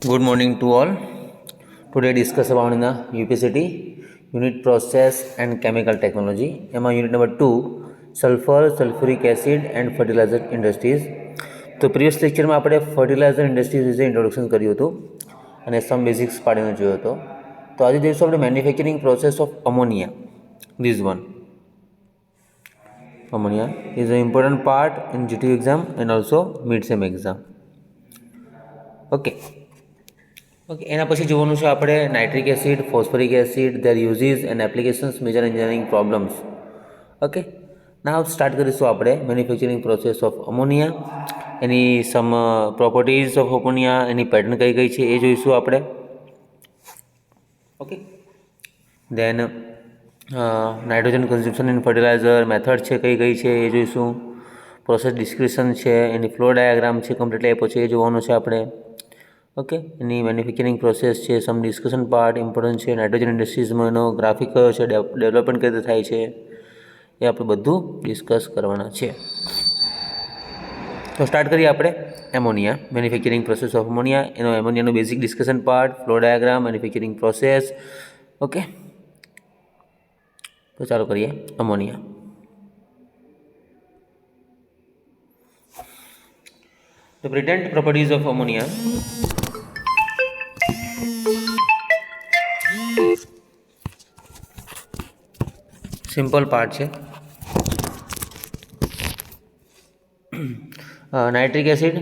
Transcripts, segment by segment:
Good morning to all. Today discuss about in the UPCT unit process and chemical technology. એમાં unit number 2 sulfur, sulfuric acid and fertilizer industries. તો previous લેક્ચરમાં આપણે fertiliser industries વિશે introduction કર્યું હતું અને સમ basics પાડીને જોયો હતો. તો આજે જોઈશું આપણે manufacturing process of ammonia. This one ammonia is an important part in GTU exam and also mid-sem exam. Okay એના પછી જોવાનું છે આપણે nitric acid, phosphoric acid, their uses and applications, major engineering problems. Okay now start કરીશું આપણે manufacturing process of ammonia, એની some properties of ammonia, એની pattern કઈ કઈ છે એ જોઈશું આપણે. Okay then nitrogen consumption in fertiliser method છે કઈ કઈ છે એ જોઈશું. પ્રોસેસ ડિસ્ક્રિપ્શન છે, એની ફ્લો ડાયાગ્રામ છે, કમ્પ્લીટલી આપ્યો છે એ જોવાનું છે આપણે. ઓકે એની મેન્યુફેક્ચરિંગ પ્રોસેસ છે, સમ ડિસ્કશન પાર્ટ ઇમ્પોર્ટન્ટ છે, નાઇટ્રોજન ઇન્ડસ્ટ્રીઝમાં એનો ગ્રાફિક કયો છે, ડેવલપમેન્ટ કઈ રીતે થાય છે એ આપણે બધું ડિસ્કસ કરવાના છે. તો સ્ટાર્ટ કરીએ આપણે ammonia, manufacturing process of ammonia, એનો એમોનિયાનું basic discussion part, flow diagram, manufacturing process. Okay તો ચાલો કરીએ ammonia. The present properties of ammonia. Simple part છે. Nitric acid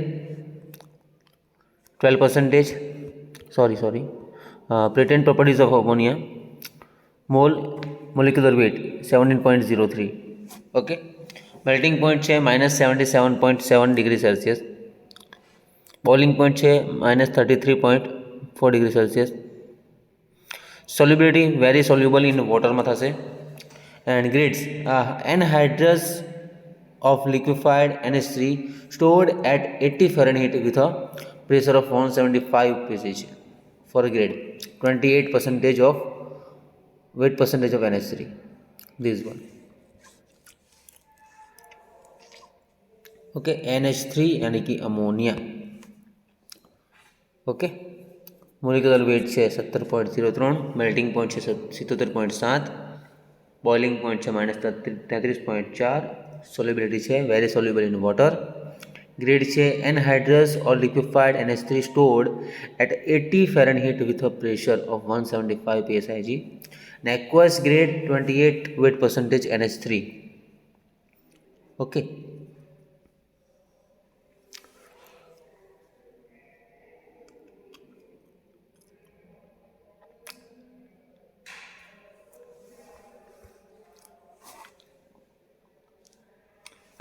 12%, present properties of ammonia, molecular weight 17.03. Okay melting point છે -77.7 degree Celsius, boiling point છે -33.4 degree Celsius. Solubility very soluble in વોટરમાં થશે. And grades anhydrous of liquefied NH3 stored at 80 Fahrenheit with a pressure of 175 psi for grade 28% of weight percentage of NH3. This one. Okay, NH3 यानी कि ammonia. Okay molecular weight છે 17.03, melting point છે 77.7, boiling point છે -33.4, solubility છે very soluble in water, grade છે anhydrous or liquefied NH3 stored at 80 Fahrenheit with a pressure of 175 psi and aqueous grade 28 weight percentage NH3. Okay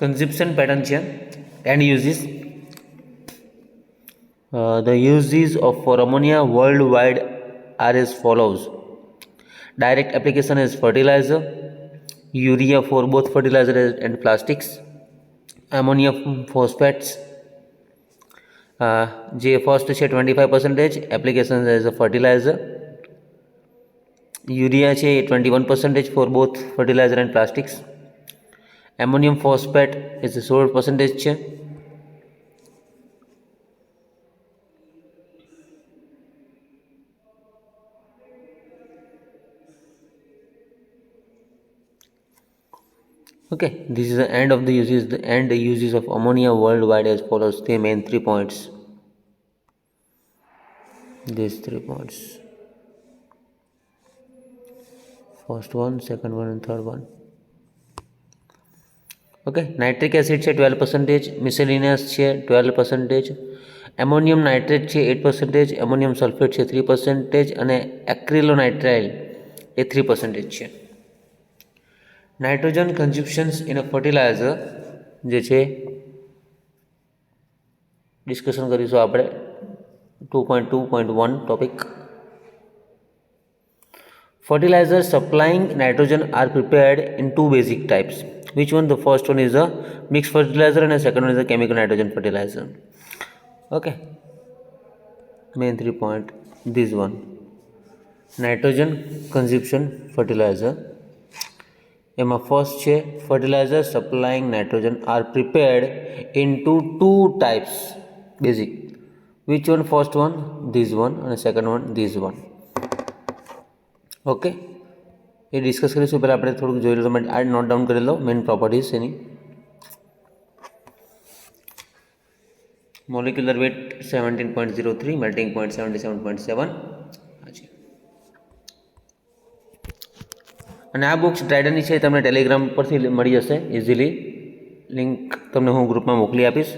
consumption pattern છે and uses. The uses of for ammonia worldwide are as follows. Direct application is fertilizer, urea for both fertilizer and plastics, ammonia phosphates જે first છે 25% application as a fertilizer, urea છે 21% for both fertilizer and plastics, ammonium phosphate is 16% છે. Okay, this is the end of the uses. The end uses of ammonia worldwide as follows. The main 3 points. These 3 points. First one, second one, and third one. Okay, nitric acid છે 12%, મિસેલિનિયસ છે 12%, ammonium nitrate છે 8%, ammonium sulphate છે 3% અને એક્રિલોનાઇટ્રાઇલ એ 3% છે. Nitrogen કન્ઝ્યુમ્પશન્સ in a fertiliser જે છે discussion કરીશું આપણે 2.2.1 topic. Fertilizers supplying nitrogen are prepared in two basic types. Which one? The first one is a mixed fertilizer and the second one is a chemical nitrogen fertilizer. Okay, main 3 point. This one, nitrogen consumption fertilizer. એમાં first છે fertiliser supplying nitrogen are prepared into 2 types basic. Which one first one these one અને second one these one. Okay, એ discuss કરીશું. પહેલાં આપણે થોડુંક જોઈ લો. તમે આ નોટ ડાઉન કરી લો મેઇન પ્રોપર્ટીઝ એની. Molecular weight 17.03, melting point 77.7. અને આ બુક્સ ડ્રાઇડરની છે, તમને ટેલિગ્રામ પરથી મળી જશે ઇઝીલી. લિંક તમને હું ગ્રુપમાં મોકલી આપીશ.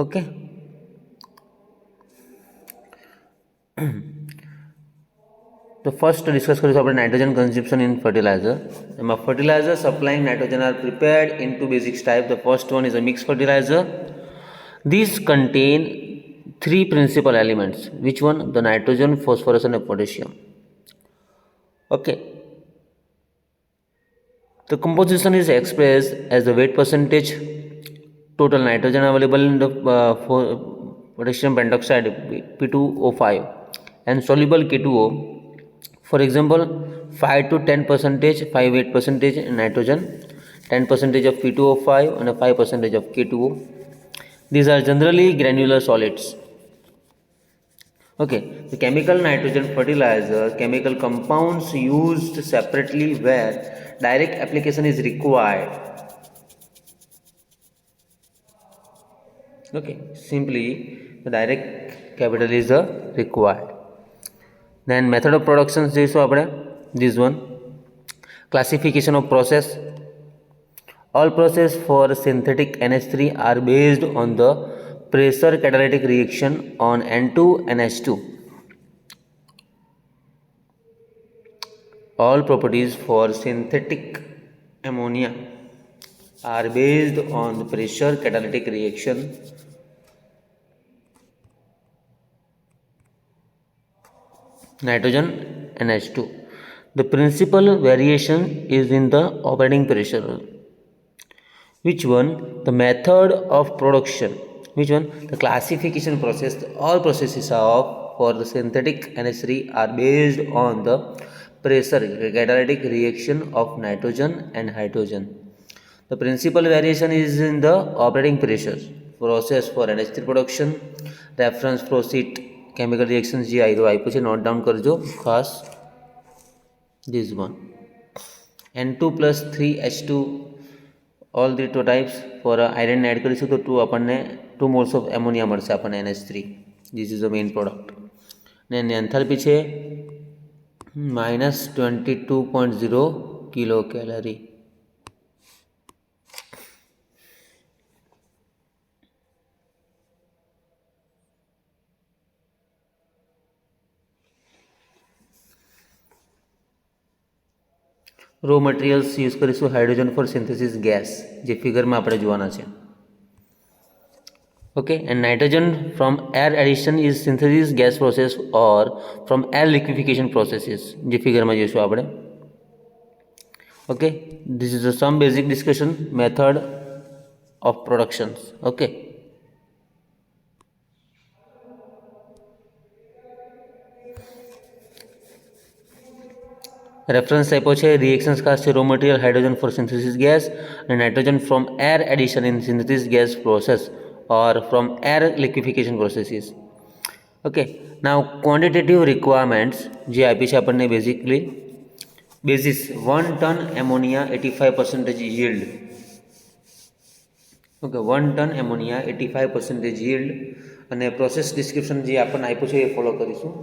ઓકે, તો ફર્સ્ટ ડિસ્કસ કરીશું આપણે નાઇટ્રોજન કન્ઝમ્પશન ઇન ફર્ટિલાઇઝર. એમાં fertiliser supplying nitrogen are prepared in two basic type. The first one is a mix fertiliser. These contain three principal elements. Which one? The nitrogen, phosphorus and potassium. Okay. The composition is expressed as the weight percentage, total nitrogen available in the potassium pentoxide P2O5 and soluble K2O. For example, 5 to 10%, 5-8% nitrogen, 10% of P2O5 and 5% of K2O. These are generally granular solids. Okay, the chemical nitrogen fertilizer, chemical compounds used separately where direct application is required. Okay, simply the direct capital is required. Then method of production જોઈશું આપણે. This one, classification of process. All process for synthetic NH3 are based on the pressure catalytic reaction on N2NH2. All properties for synthetic ammonia are based on the pressure catalytic reaction nitrogen NH2. The principal variation is in the operating pressure. Which one? The method of production. Which one? The classification process. All processes for the synthetic NH3 are based on the pressure catalytic reaction of nitrogen and hydrogen. The principal variation is in the operating pressure. Process for NH3 production. Reference flow sheet chemical reactions જે આપ્યું છે note down કરજો ખાસ. This one, N2 plus 3H2, all the two types. for iron add કરીશું તો 2 moles of ammonia મળશે આપણને NH3. This is the main product. ને એની એન્થાલ્પી છે -22.0 kilo calorie. Raw materials use કરીશું હાઇડ્રોજન ફોર સિન્થેસિસ ગેસ, જે ફિગરમાં આપણે જોવાના છે. Okay, and nitrogen from air addition is synthesis gas process or from air liquefaction processes, જે ફિગરમાં જોઈશું આપણે. Okay, this is some basic discussion method of productions. Okay, reference આપ્યો છે. રિએક્શન્સ ખાસ છે raw material hydrogen for synthesis gas અને nitrogen from air addition in synthesis gas process or from air liquefaction processes. Okay, now quantitative requirements જે આપી છે આપણને basically basis 1 ton ammonia 85% yield. Okay, 1 ton ammonia 85% yield. અને process description જે આપણને આપ્યું છે એ ફોલો કરીશું.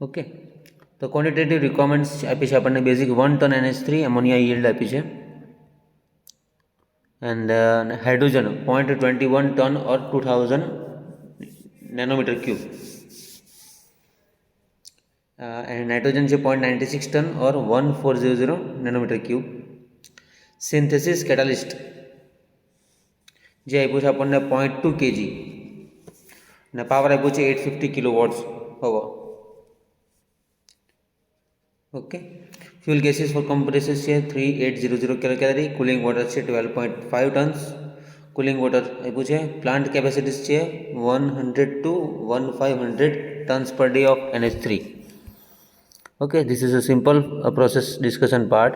ઓકે, તો ક્વોન્ટિટેટિવ રિક્વાયરમેન્ટ્સ આપી છે આપણને basic 1 ton NH3 ammonia yield આપી છે. And hydrogen 0.21 ton or 2000 nanometer cube. And nitrogen છે 0.96 ton or 1400 nanometer cube. Synthesis catalyst જે આપ્યું છે આપણને 0.2 kg અને પાવર આપ્યું છે 850 kilowatts power. Okay, fuel gases for compressors છે 3800 કિલો કેલરી. કુલિંગ વોટર છે 12.5 ટન્સ. કુલિંગ વોટર આપ્યું છે. પ્લાન્ટ કેપેસિટીઝ છે 100 to 1500 tons per day of NH3. Okay, this is a simple process discussion part.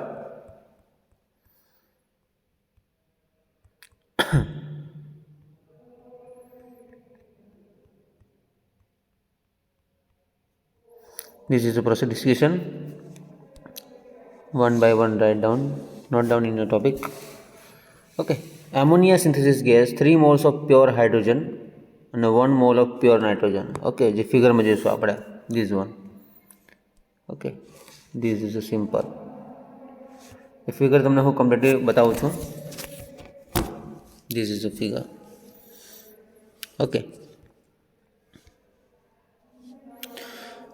This is the process discussion. One by one write down, note down in your topic. Okay, ammonia synthesis gas 3 moles of pure hydrogen and 1 mole of pure nitrogen. Okay, જે ફિગરમાં જોઈશું આપણે this one. Okay, this is a simple. A figure તમને હું completely બતાવું છું. This is a figure. Okay.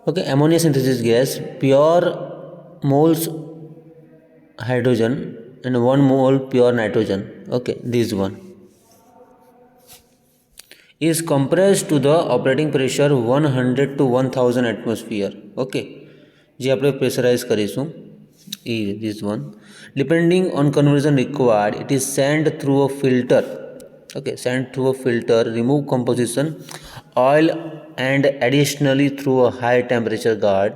Okay, ammonia synthesis gas, pure moles hydrogen and 1 mole pure nitrogen. Okay, this one is compressed to the operating pressure 100 to 1000 atmosphere. Okay, જે આપણે pressurise કરીશું એ this one. Depending on conversion required, it is sent through a filter. Okay, sent through a filter, remove composition, oil, and additionally through a high temperature guard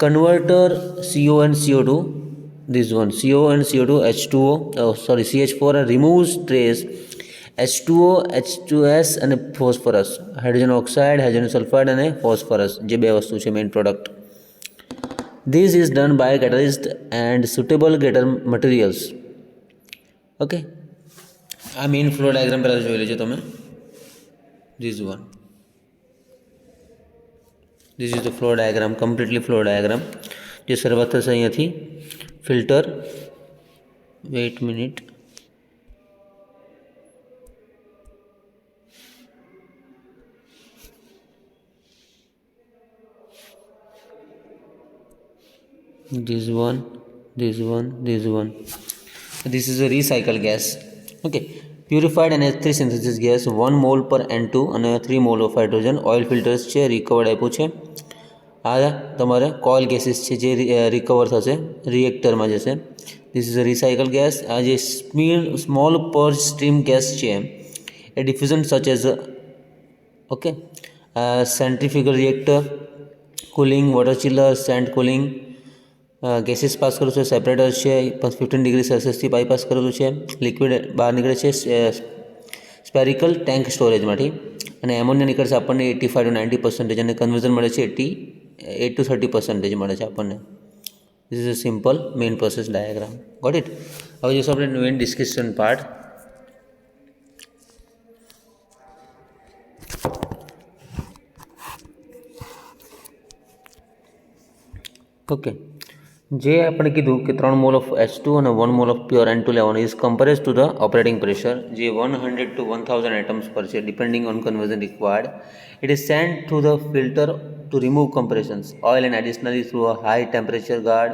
converter CO and CO2. This one, CO and CO2 H2O, CH4, and removes trace H2O, H2S and phosphorus, hydrogen oxide, hydrogen sulfide and phosphorus, જે બે વસ્તુ છે main product. This is done by catalyst and suitable getter materials. Okay, આ main flow diagram પહેલાં જોઈ લેજો તમે. This one, this is the flow diagram, completely flow diagram. જે શરૂઆત થશે અહીંયાથી filter. Wait minute. This one, this one, this one. This is a recycled gas. Okay, purified NH3 synthesis gas 1 mole per N2 અને 3 mole of hydrogen. Oil filters છે, recovered આપ્યું છે. આ તમારે કોઇલ ગેસીસ છે જે રિકવર થશે, રિએક્ટરમાં જશે. This is a recycle gas. આ જે સ્મોલ પર સ્ટ્રીમ ગેસ છે એ diffusion such as okay centrifugal reactor, cooling, water chiller, sent cooling, gases pass કરેલું છે, સેપરેટર છે 15 ડિગ્રી સેલ્સિયસથી બાયપાસ કરેલું છે, લિક્વિડ બહાર નીકળે છે સ્પેરિકલ ટેન્ક સ્ટોરેજમાંથી, અને એમોનિયા નીકળશે આપણને 85 to 90% અને કન્વર્ઝન મળે છે 8 to 30% મળે છે આપણને. This is a simple main process diagram. Got it. હવે જોઈશું આપણે મેઇન ડિસ્કશન પાર્ટ. ઓકે, જે આપણે કીધું કે 3 મોલ ઓફ H2 અને 1 મોલ ઓફ પ્યોર N2 લેવાનું is compares to the operating pressure, જે 100 to 1000 એટમ્સ પર છે, depending on conversion required. It is sent through the filter to remove compressions, oil, and additionally through a high temperature guard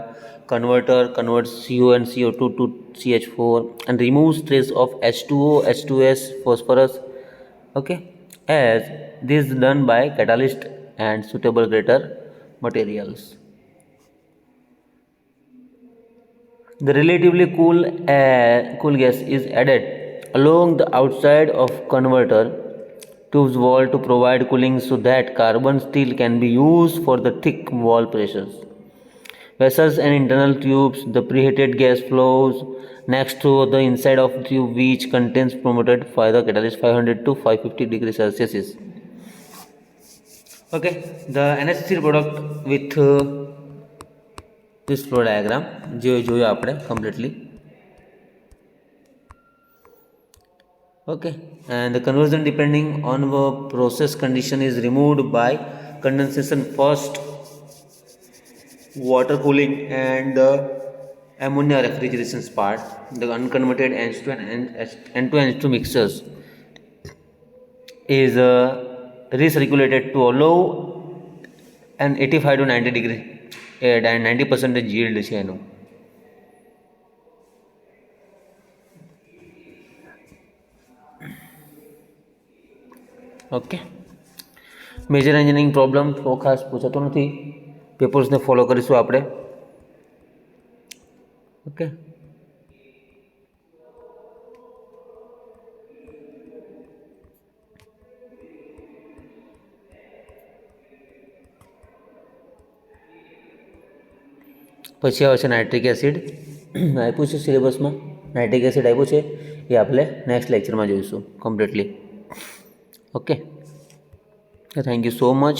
converter converts CO and CO2 to CH4 and removes trace of H2O, H2S, phosphorus. Okay, as this is done by catalyst and suitable getter materials. The relatively cool gas is added along the outside of converter tube's wall to provide cooling so that carbon steel can be used for the thick wall pressures. Vessels and internal tubes, the preheated gas flows next to the inside of the tube which contains promoted by the catalyst 500 to 550 degrees Celsius. Okay, the NH3 product with this flow diagram જે જોયું આપણે completely. Okay, and the conversion depending on the process condition is removed by condensation first, water cooling, and the ammonia refrigeration part. The unconverted N2 and N2 mixtures is recirculated to allow an 85 to 90 degree and 90% yield છે એનું. Okay, major engineering problem તો ખાસ પૂછાતો નથી, પેપર્સને follow કરીશું આપણે. Okay, પછી આવશે nitric acid, આપ્યું છે સિલેબસમાં, નાઇટ્રિક એસિડ આપ્યું છે, એ આપણે નેક્સ્ટ લેક્ચરમાં જોઈશું completely. Okay, thank you so much.